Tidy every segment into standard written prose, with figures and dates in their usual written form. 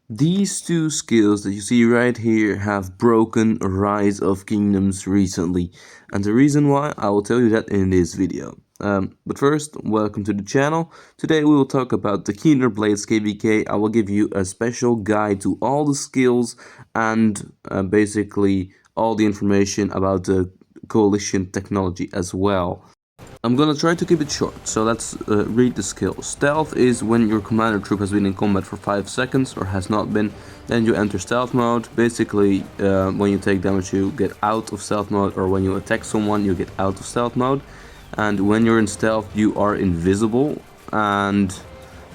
These two skills that you see right here have broken Rise of Kingdoms recently, and the reason why I will tell you that in this video. But first, welcome to the channel. Today we will talk about the Keener Blades KVK. I will give you a special guide to all the skills and basically all the information about the coalition technology as well. I'm gonna try to keep it short, so let's read the skill. Stealth is when your commander troop has been in combat for 5 seconds or has not been, then you enter stealth mode. Basically, when you take damage you get out of stealth mode, or when you attack someone you get out of stealth mode. And when you're in stealth you are invisible, and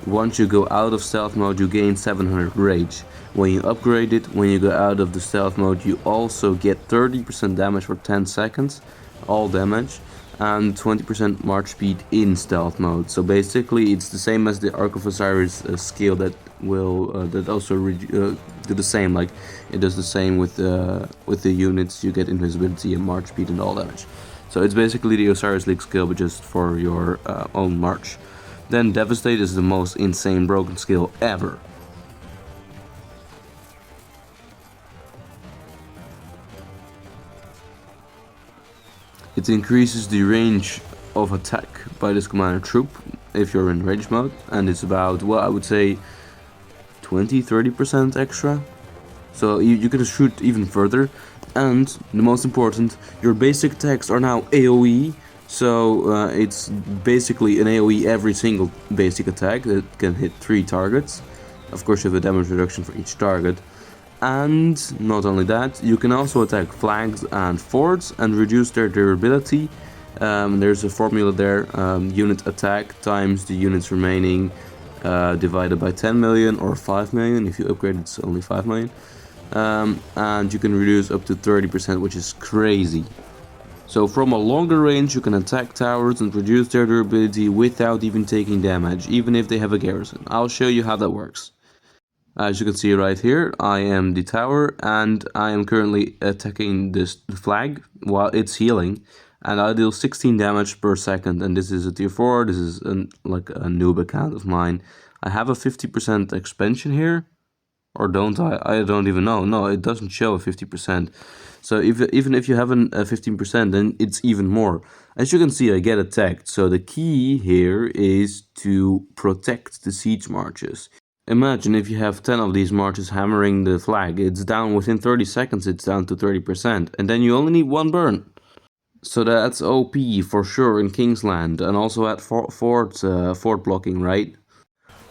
once you go out of stealth mode you gain 700 rage. When you upgrade it, when you go out of the stealth mode you also get 30% damage for 10 seconds, all damage, and 20% march speed in stealth mode. So basically it's the same as the Ark of Osiris skill that will that also do the same, like it does the same with the units. You get invisibility and march speed and all damage. So it's basically the Osiris League skill but just for your own march. Then Devastate is the most insane broken skill ever. It increases the range of attack by this commander troop if you're in range mode, and it's about, well, I would say 20-30% extra. So you can shoot even further, and the most important, your basic attacks are now AoE. So it's basically an AoE every single basic attack that can hit 3 targets. Of course you have a damage reduction for each target. And not only that, you can also attack flags and forts and reduce their durability. There's a formula there, unit attack times the units remaining divided by 10 million or 5 million. If you upgrade it's only 5 million. And you can reduce up to 30%, which is crazy. So from a longer range you can attack towers and reduce their durability without even taking damage, even if they have a garrison. I'll show you how that works. As you can see right here, I am the tower and I am currently attacking this flag while it's healing, and I deal 16 damage per second, and this is a tier 4, this is like a noob account of mine. I have a 50% expansion here, or don't I? I don't even know. No, it doesn't show a 50%. So even if you have a 15%, then it's even more. As you can see, I get attacked, so the key here is to protect the siege marches. Imagine if you have 10 of these marches hammering the flag, it's down within 30 seconds, it's down to 30%, and then you only need 1 burn. So that's OP for sure in Kingsland, and also at fort blocking, right?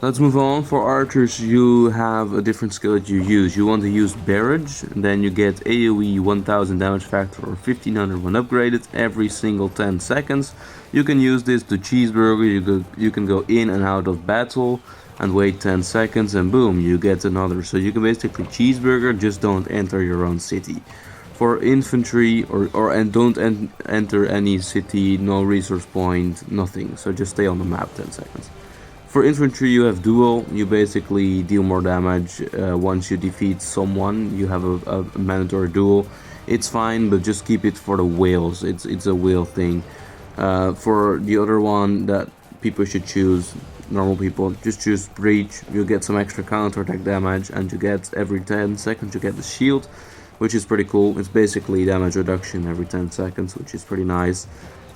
Let's move on. For archers you have a different skill that you use. You want to use Barrage, and then you get AoE 1000 damage factor or 1500 when upgraded every single 10 seconds. You can use this to cheeseburger, you can go in and out of battle and wait 10 seconds and boom, you get another. So you can basically cheeseburger, just don't enter your own city. For infantry and don't enter any city, no resource point, nothing. So just stay on the map 10 seconds. For infantry you have duel, you basically deal more damage once you defeat someone. You have a mandatory duel. It's fine, but just keep it for the whales, it's a whale thing. For the other one that people should choose, normal people, just choose Breach. You get some extra counter-attack damage, and you get every 10 seconds you get the shield, which is pretty cool. It's basically damage reduction every 10 seconds, which is pretty nice.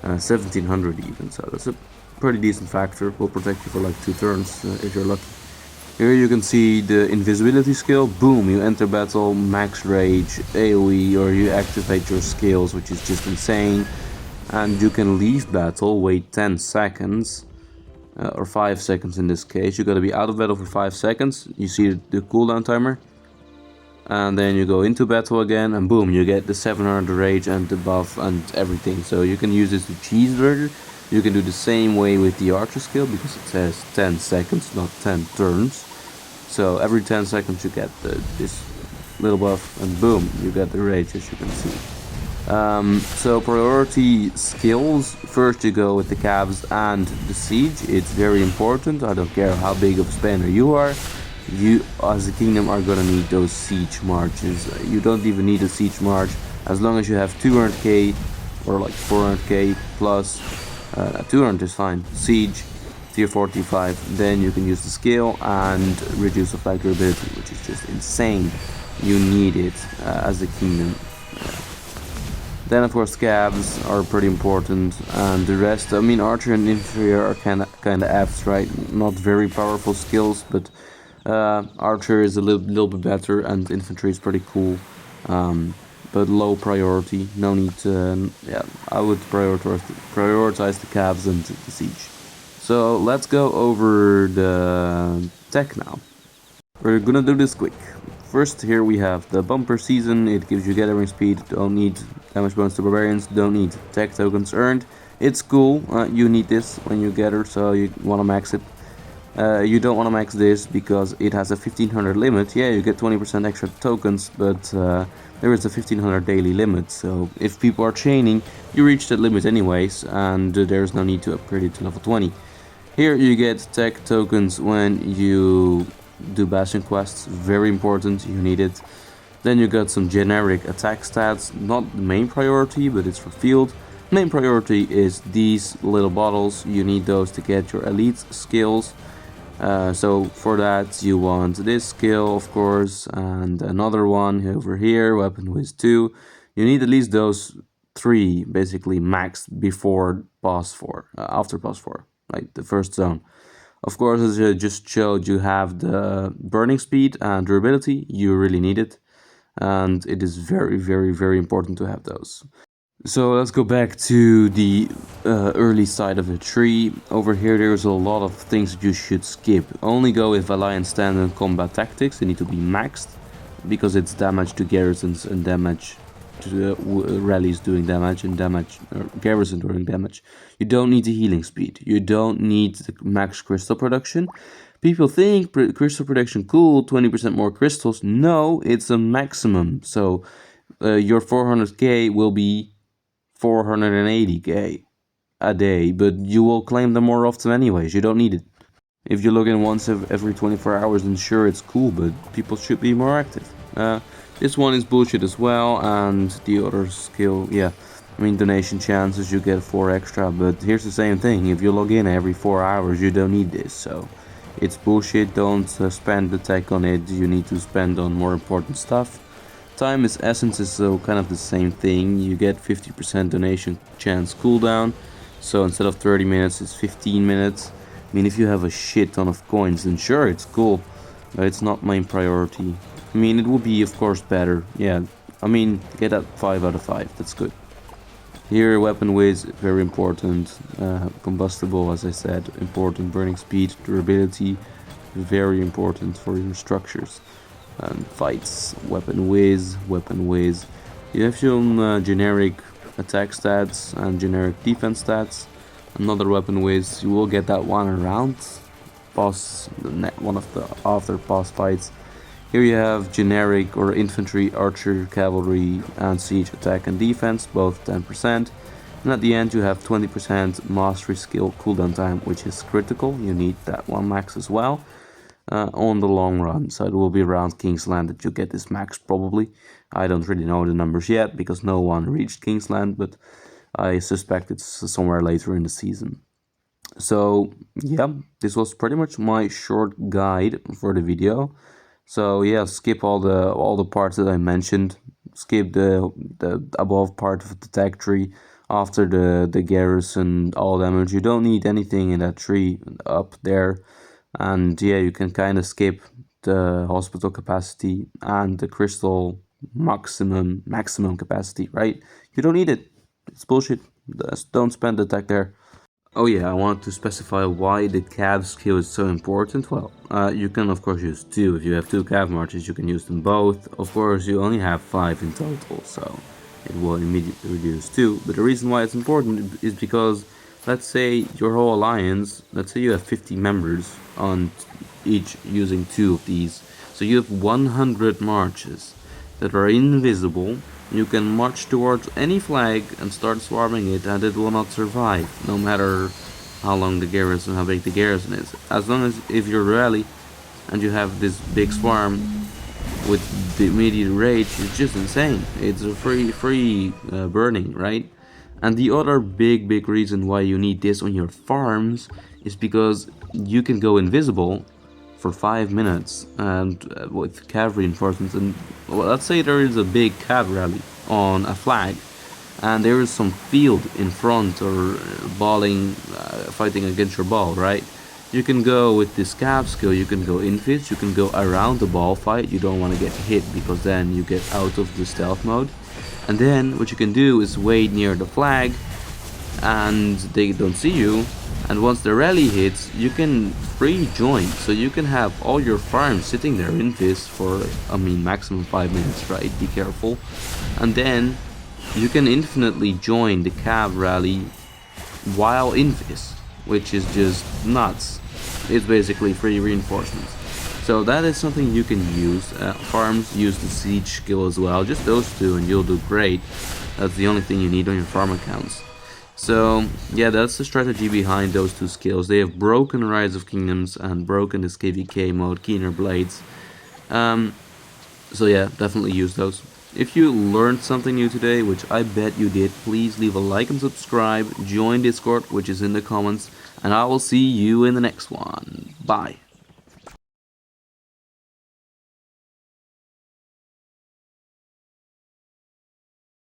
1700 even, so that's a pretty decent factor. Will protect you for like 2 turns if you're lucky. Here you can see the invisibility skill. Boom, you enter battle, max rage, AoE, or you activate your skills, which is just insane. And you can leave battle, wait 10 seconds, or 5 seconds in this case. You gotta be out of battle for 5 seconds. You see the cooldown timer, and then you go into battle again, and boom, you get the 700 rage and the buff and everything. So you can use this to cheeseburger. You can do the same way with the archer skill, because it says 10 seconds, not 10 turns. So every 10 seconds you get this little buff, and boom, you get the rage, as you can see. So priority skills, first you go with the cabs and the siege. It's very important. I don't care how big of a spanner you are, you as a kingdom are gonna need those siege marches. You don't even need a siege march as long as you have 200k or like 400k plus. 200 is fine. Siege, tier 4, tier 5. Then you can use the skill and reduce the flag durability, which is just insane. You need it as a kingdom. Then of course scabs are pretty important, and the rest, I mean, archer and infantry are kind of Fs, right? Not very powerful skills, but archer is a little bit better, and infantry is pretty cool, but low priority. No need to, yeah, I would prioritize the cavs and the siege. So let's go over the tech now. We're gonna do this quick. First, here we have the bumper season. It gives you gathering speed, don't need damage bonus to barbarians, don't need tech tokens earned. It's cool, you need this when you gather, so you want to max it. You don't want to max this because it has a 1500 limit. Yeah, you get 20% extra tokens, but there is a 1500 daily limit, so if people are chaining, you reach that limit anyways, and there's no need to upgrade it to level 20. Here you get tech tokens when you do bastion quests, very important, you need it. Then you got some generic attack stats, not the main priority, but it's for field. Main priority is these little bottles, you need those to get your elite skills. So for that you want this skill, of course, and another one over here, Weapon Whiz 2. You need at least those 3 basically maxed before boss 4, after boss 4, like the first zone. Of course, as I just showed, you have the burning speed and durability. You really need it, and it is very, very, very important to have those. So let's go back to the early side of the tree. Over here there's a lot of things that you should skip. Only go with Alliance stand and combat tactics. They need to be maxed, because it's damage to garrisons and damage to rallies doing damage, and garrison doing damage. You don't need the healing speed. You don't need the max crystal production. People think crystal production cool, 20% more crystals. No, it's a maximum. So your 400k will be 480k a day, but you will claim them more often anyways. You don't need it. If you log in once every 24 hours, then sure, it's cool, but people should be more active. This one is bullshit as well, and the other skill, yeah, I mean, donation chances, you get 4 extra, but here's the same thing. If you log in every 4 hours, you don't need this, so it's bullshit. Don't spend the tech on it. You need to spend on more important stuff. Time is essence is so kind of the same thing. You get 50% donation chance cooldown, so instead of 30 minutes, it's 15 minutes. I mean, if you have a shit ton of coins, then sure, it's cool, but it's not main priority. I mean, it would be, of course, better. Yeah, I mean, get that 5 out of 5. That's good. Here, Weapon Whiz, very important. Combustible, as I said, important. Burning speed, durability, very important for your structures. And fights, Weapon Whiz, Weapon Whiz. You have some generic attack stats and generic defense stats. Another Weapon Whiz, you will get that one around boss, one of the after boss fights. Here you have generic or infantry, archer, cavalry, and siege attack and defense, both 10%. And at the end you have 20% mastery skill cooldown time, which is critical. You need that one max as well on the long run. So it will be around Kingsland that you get this max probably. I don't really know the numbers yet because no one reached Kingsland, but I suspect it's somewhere later in the season. So yeah, this was pretty much my short guide for the video. So yeah, skip all the parts that I mentioned. Skip the above part of the tech tree. After the garrison, all damage. You don't need anything in that tree up there. And yeah, you can kind of skip the hospital capacity and the crystal maximum capacity, right? You don't need it. It's bullshit. Just don't spend the tech there. Oh yeah, I want to specify why the cav skill is so important. Well, you can of course use 2. If you have 2 cav marches, you can use them both. Of course, you only have 5 in total, so it will immediately reduce 2. But the reason why it's important is because, let's say your whole alliance, let's say you have 50 members on each using 2 of these. So you have 100 marches that are invisible. You can march towards any flag and start swarming it, and it will not survive, no matter how long the garrison, how big the garrison is. As long as if you're rally and you have this big swarm with the immediate rage, it's just insane. It's a free burning, right? And the other big reason why you need this on your farms is because you can go invisible for 5 minutes and with cav reinforcements. And well, let's say there is a big cav rally on a flag, and there is some field in front or balling, fighting against your ball, right? You can go with this cav skill, you can go invis, you can go around the ball fight. You don't want to get hit because then you get out of the stealth mode. And then what you can do is wait near the flag and they don't see you, and once the rally hits you can free join, so you can have all your farms sitting there in this for, I mean, maximum 5 minutes, right? Be careful. And then you can infinitely join the cav rally while in this, which is just nuts. It's basically free reinforcements. So that is something you can use. Farms use the siege skill as well, just those two and you'll do great. That's the only thing you need on your farm accounts. So yeah, that's the strategy behind those two skills. They have broken Rise of Kingdoms and broken this KVK mode, Keener Blades. So yeah, definitely use those. If you learned something new today, which I bet you did, please leave a like and subscribe, join Discord, which is in the comments, and I will see you in the next one. Bye.